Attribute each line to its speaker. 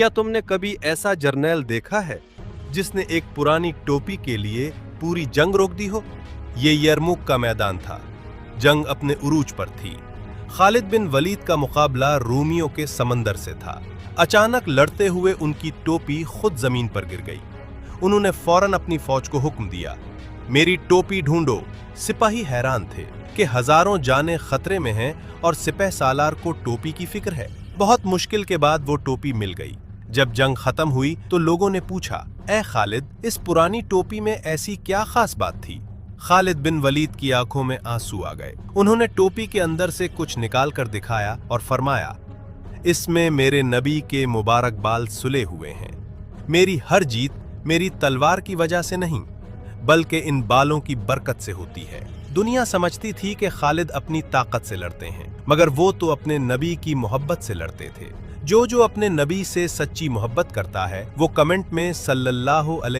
Speaker 1: क्या तुमने कभी ऐसा जर्नैल देखा है जिसने एक पुरानी टोपी के लिए पूरी जंग रोक दी हो? ये यरमुक का मैदान था। जंग अपने उरूज पर थी। खालिद बिन वलीद का मुकाबला रोमियों के समंदर से था। अचानक लड़ते हुए उनकी टोपी खुद जमीन पर गिर गई। उन्होंने फौरन अपनी फौज को हुक्म दिया, मेरी टोपी ढूंढो। सिपाही हैरान थे कि हजारों जानें खतरे में हैं और सिपह सालार को टोपी की फिक्र है। बहुत मुश्किल के बाद वो टोपी मिल गई। जब जंग खत्म हुई तो लोगों ने पूछा, ए खालिद, इस पुरानी टोपी में ऐसी क्या खास बात थी? खालिद बिन वलीद की आंखों में आंसू आ गए। उन्होंने टोपी के अंदर से कुछ निकाल कर दिखाया और फरमाया, इसमें मेरे नबी के मुबारक बाल सुले हुए हैं। मेरी हर जीत मेरी तलवार की वजह से नहीं, बल्कि इन बालों की बरकत से होती है। दुनिया समझती थी कि खालिद अपनी ताकत से लड़ते हैं, मगर वो तो अपने नबी की मोहब्बत से लड़ते थे। जो अपने नबी से सच्ची मोहब्बत करता है वो कमेंट में सल्लल्लाहु अलैहि